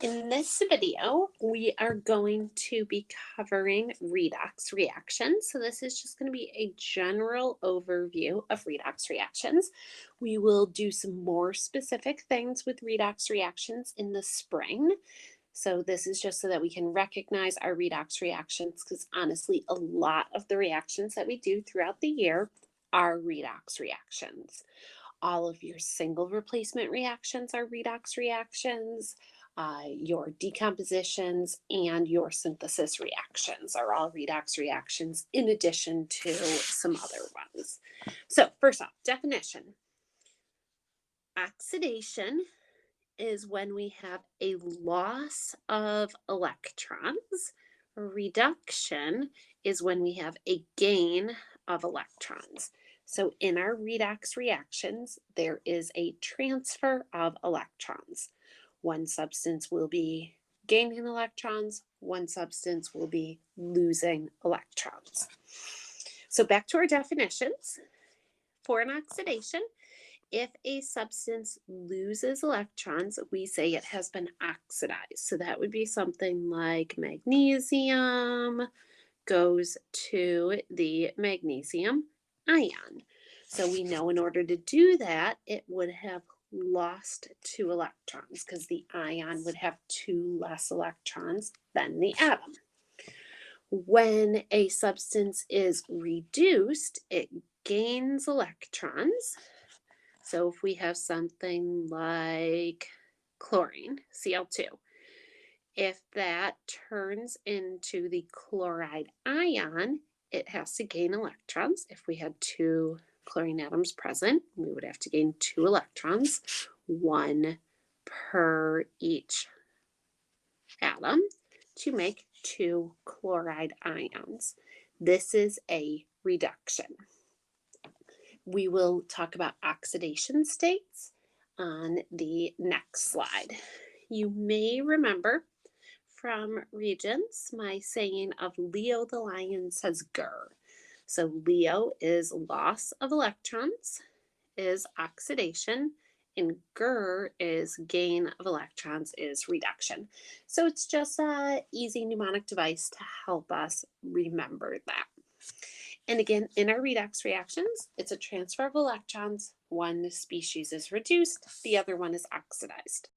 In this video, we are going to be covering redox reactions. So this is just going to be a general overview of redox reactions. We will do some more specific things with redox reactions in the spring. So this is just so that we can recognize our redox reactions, because honestly, a lot of the reactions that we do throughout the year are redox reactions. All of your single replacement reactions are redox reactions. Your decompositions and your synthesis reactions are all redox reactions in addition to some other ones. So first off, definition. Oxidation is when we have a loss of electrons. Reduction is when we have a gain of electrons. So in our redox reactions, there is a transfer of electrons. One substance will be gaining electrons, one substance will be losing electrons. So back to our definitions. For an oxidation, if a substance loses electrons, we say it has been oxidized. So that would be something like magnesium goes to the magnesium ion. So we know in order to do that, it would have lost 2 electrons because the ion would have 2 less electrons than the atom. When a substance is reduced, it gains electrons. So if we have something like chlorine, Cl2, if that turns into the chloride ion, it has to gain electrons. If we had 2 chlorine atoms present, we would have to gain 2 electrons, 1 per each atom, to make 2 chloride ions. This is a reduction. We will talk about oxidation states on the next slide. You may remember from Regents my saying of Leo the lion says grr. So Leo is loss of electrons, is oxidation, and grr is gain of electrons, is reduction. So it's just an easy mnemonic device to help us remember that. And again, in our redox reactions, it's a transfer of electrons. One species is reduced, the other one is oxidized.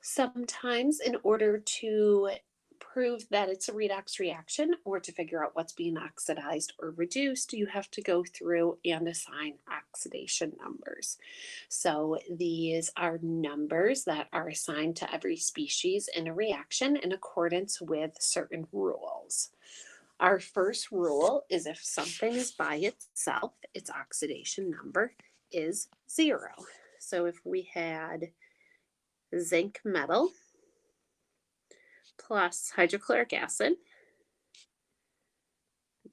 Sometimes in order to prove that it's a redox reaction or to figure out what's being oxidized or reduced, you have to go through and assign oxidation numbers. So these are numbers that are assigned to every species in a reaction in accordance with certain rules. Our first rule is if something is by itself, its oxidation number is 0. So if we had zinc metal plus hydrochloric acid,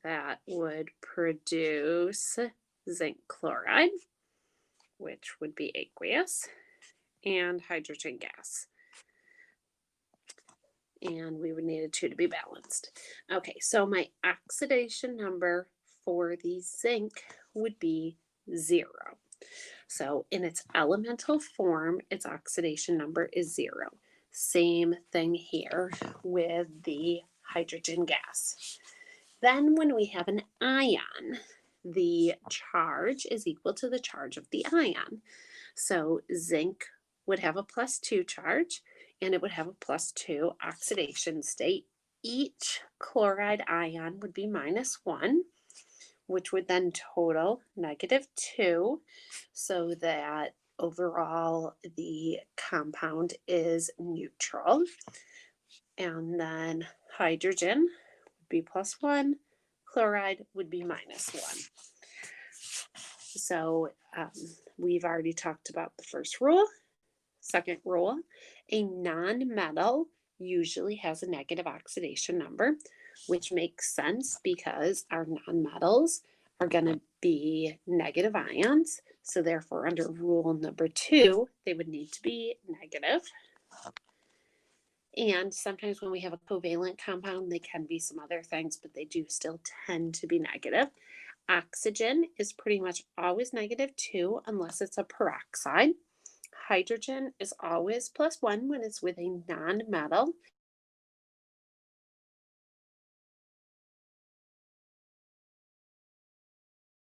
that would produce zinc chloride, which would be aqueous, and hydrogen gas. And we would need a 2 to be balanced. Okay, so my oxidation number for the zinc would be 0. So in its elemental form, its oxidation number is 0. Same thing here with the hydrogen gas. Then when we have an ion, the charge is equal to the charge of the ion. So zinc would have a +2 charge, and it would have a +2 oxidation state. Each chloride ion would be -1, which would then total -2, so that overall the compound is neutral. And then hydrogen would be +1, chloride would be -1. So we've already talked about the first rule. Second rule, a non-metal usually has a negative oxidation number, which makes sense because our nonmetals are going to be negative ions. So therefore, under rule number 2, they would need to be negative. And sometimes when we have a covalent compound, they can be some other things, but they do still tend to be negative. Oxygen is pretty much always -2 unless it's a peroxide. hydrogen is always +1 when it's with a non-metal.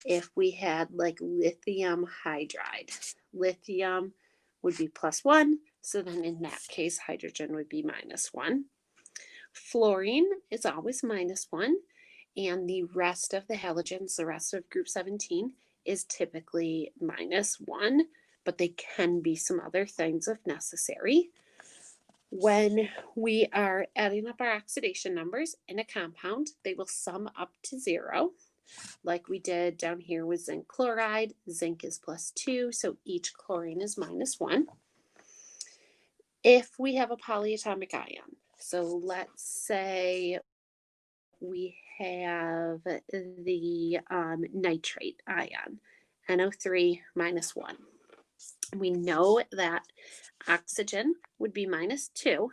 If we had like lithium hydride, lithium would be +1. So then in that case, hydrogen would be -1. Fluorine is always -1. And the rest of the halogens, the rest of group 17, is typically -1, but they can be some other things if necessary. When we are adding up our oxidation numbers in a compound, they will sum up to 0, like we did down here with zinc chloride. Zinc is +2, so each chlorine is -1. If we have a polyatomic ion, so let's say we have the nitrate ion, NO3 -1. We know that oxygen would be -2,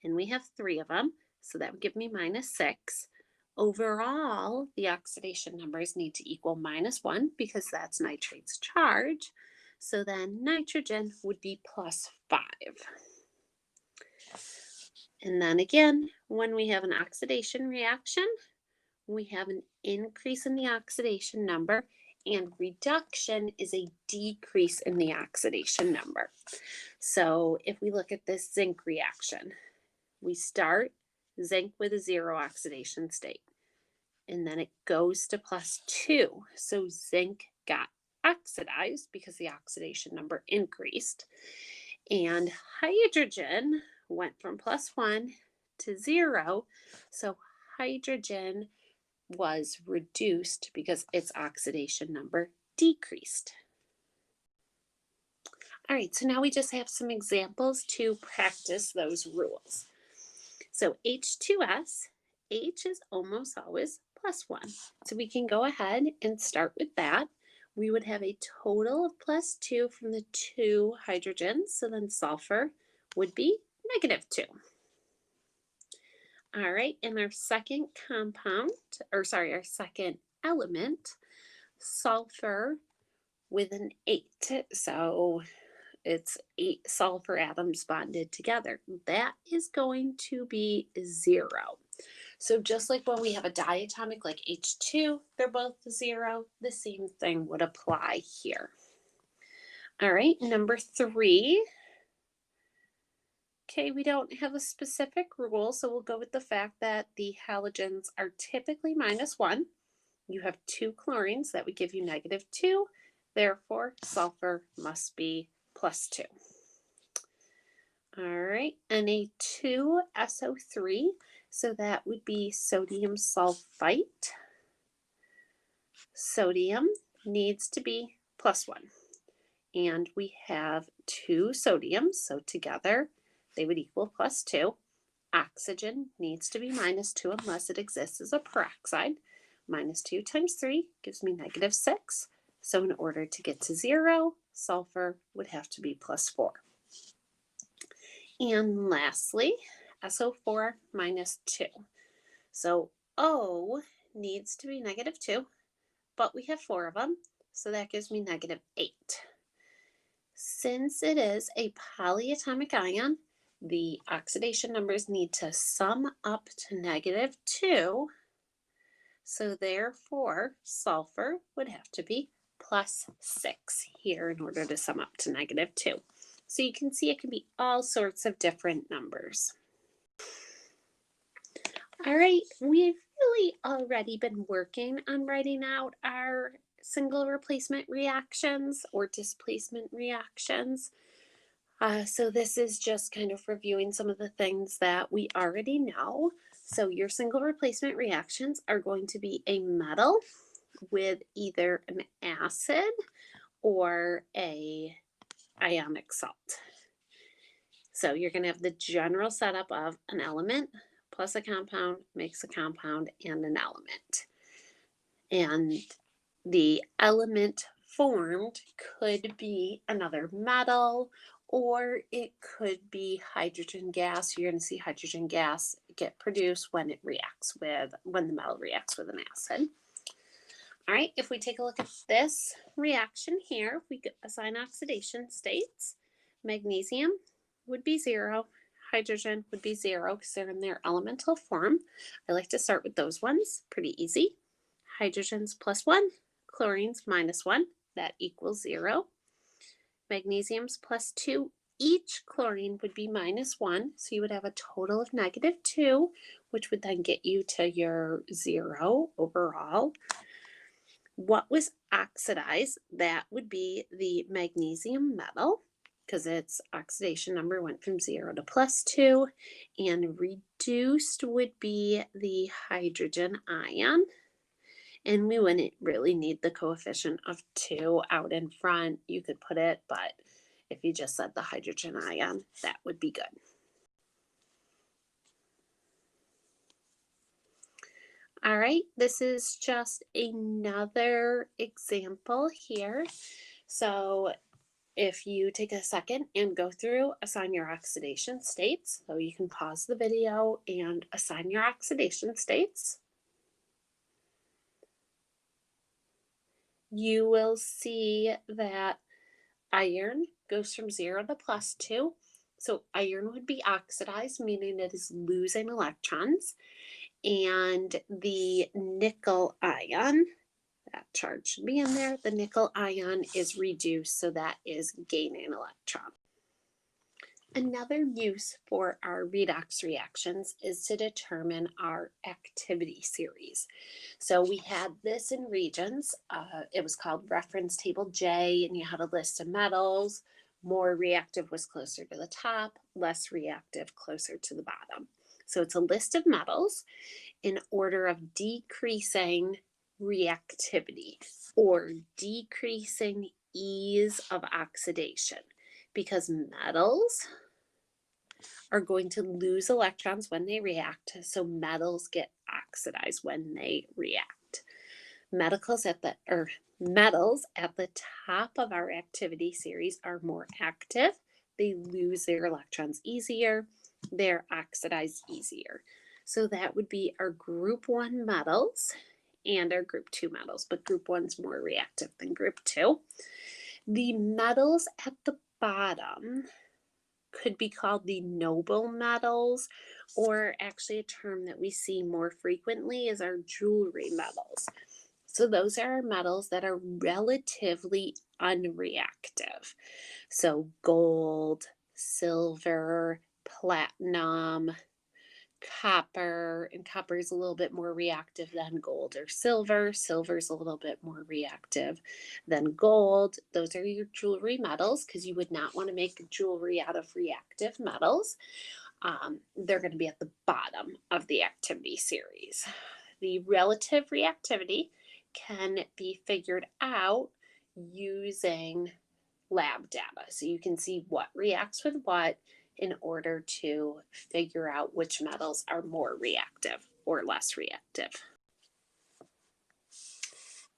and we have 3 of them, so that would give me -6. Overall, the oxidation numbers need to equal -1 because that's nitrate's charge. So then nitrogen would be +5. And then again, when we have an oxidation reaction, we have an increase in the oxidation number, and reduction is a decrease in the oxidation number. So if we look at this zinc reaction, we start zinc with a 0 oxidation state, and then it goes to +2. So zinc got oxidized because the oxidation number increased, and hydrogen went from +1 to 0. So hydrogen was reduced because its oxidation number decreased. All right, so now we just have some examples to practice those rules. So H2S, H is almost always +1. So we can go ahead and start with that. We would have a total of +2 from the 2 hydrogens, so then sulfur would be -2. All right, and our second compound, or sorry, our second element, sulfur with an 8. So it's 8 sulfur atoms bonded together. That is going to be 0. So just like when we have a diatomic like H2, they're both 0, the same thing would apply here. All right, number 3. Okay, we don't have a specific rule, so we'll go with the fact that the halogens are typically -1. You have 2 chlorines, that would give you -2. Therefore, sulfur must be +2. All right, Na2SO3, so that would be sodium sulfite. Sodium needs to be +1. And we have 2 sodiums, so together they would equal +2. Oxygen needs to be -2 unless it exists as a peroxide. -2 times 3 gives me -6. So in order to get to 0, sulfur would have to be +4. And lastly, SO4 -2. So O needs to be -2, but we have 4 of them, so that gives me -8. Since it is a polyatomic ion, the oxidation numbers need to sum up to -2. So therefore, sulfur would have to be +6 here in order to sum up to -2. So you can see it can be all sorts of different numbers. All right, we've really already been working on writing out our single replacement reactions or displacement reactions. So this is just kind of reviewing some of the things that we already know. So your single replacement reactions are going to be a metal with either an acid or a ionic salt. So you're going to have the general setup of an element plus a compound makes a compound and an element. And the element formed could be another metal, or it could be hydrogen gas. You're going to see hydrogen gas get produced when when the metal reacts with an acid. All right, if we take a look at this reaction here, we assign oxidation states. Magnesium would be 0. Hydrogen would be 0 because they're in their elemental form. I like to start with those ones. Pretty easy. Hydrogen's +1, chlorine's -1. That equals 0. Magnesium's +2. Each chlorine would be -1, so you would have a total of -2, which would then get you to your 0 overall. What was oxidized? That would be the magnesium metal because its oxidation number went from 0 to +2, and reduced would be the hydrogen ion. And we wouldn't really need the coefficient of 2 out in front. You could put it, but if you just said the hydrogen ion, that would be good. All right, this is just another example here. So if you take a second and go through, assign your oxidation states. So you can pause the video and assign your oxidation states. You will see that iron goes from 0 to +2. So iron would be oxidized, meaning it is losing electrons. And the nickel ion, that charge should be in there, the nickel ion is reduced, so that is gaining electrons. Another use for our redox reactions is to determine our activity series. So we had this in regions. It was called reference table J, and you had a list of metals. More reactive was closer to the top, less reactive closer to the bottom. So it's a list of metals in order of decreasing reactivity or decreasing ease of oxidation, because metals are going to lose electrons when they react, so metals get oxidized when they react. Metals at the top of our activity series are more active. They lose their electrons easier. They're oxidized easier. So that would be our group 1 metals and our group 2 metals, but group 1's more reactive than group 2. The metals at the bottom could be called the noble metals, or actually a term that we see more frequently is our jewelry metals. So those are our metals that are relatively unreactive. So gold, silver, platinum, copper, and copper is a little bit more reactive than gold or silver. Silver is a little bit more reactive than gold. Those are your jewelry metals because you would not want to make jewelry out of reactive metals. They're going to be at the bottom of the activity series. The relative reactivity can be figured out using lab data. So you can see what reacts with what in order to figure out which metals are more reactive or less reactive.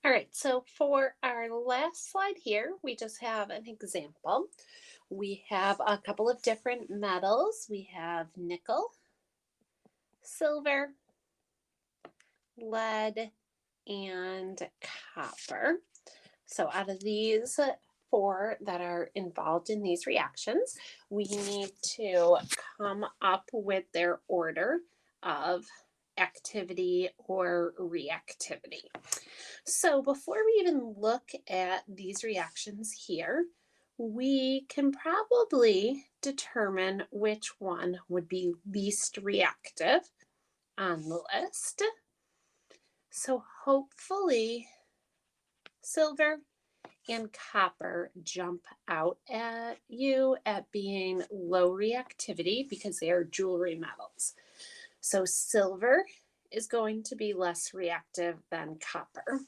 All right, so for our last slide here, we just have an example. We have a couple of different metals. We have nickel, silver, lead, and copper. So out of these 4 that are involved in these reactions, we need to come up with their order of activity or reactivity. So before we even look at these reactions here, we can probably determine which one would be least reactive on the list. So hopefully silver and copper jump out at you at being low reactivity because they are jewelry metals. So silver is going to be less reactive than copper.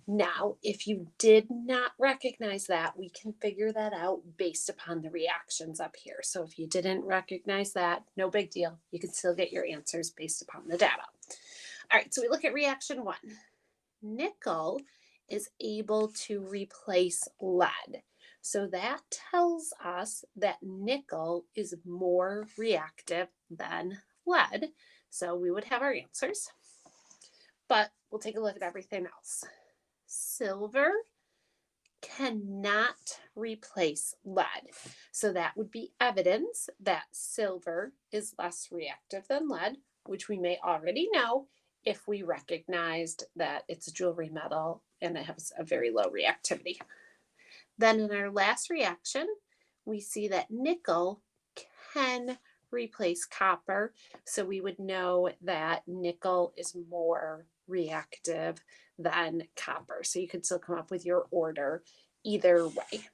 Now, if you did not recognize that, we can figure that out based upon the reactions up here. So if you didn't recognize that, no big deal. You can still get your answers based upon the data. All right, so we look at reaction 1. Nickel is able to replace lead. So that tells us that nickel is more reactive than lead. So we would have our answers. But we'll take a look at everything else. Silver cannot replace lead. So that would be evidence that silver is less reactive than lead, which we may already know if we recognized that it's a jewelry metal and it has a very low reactivity. Then in our last reaction, we see that nickel can replace copper. So we would know that nickel is more reactive than copper. So you could still come up with your order either way.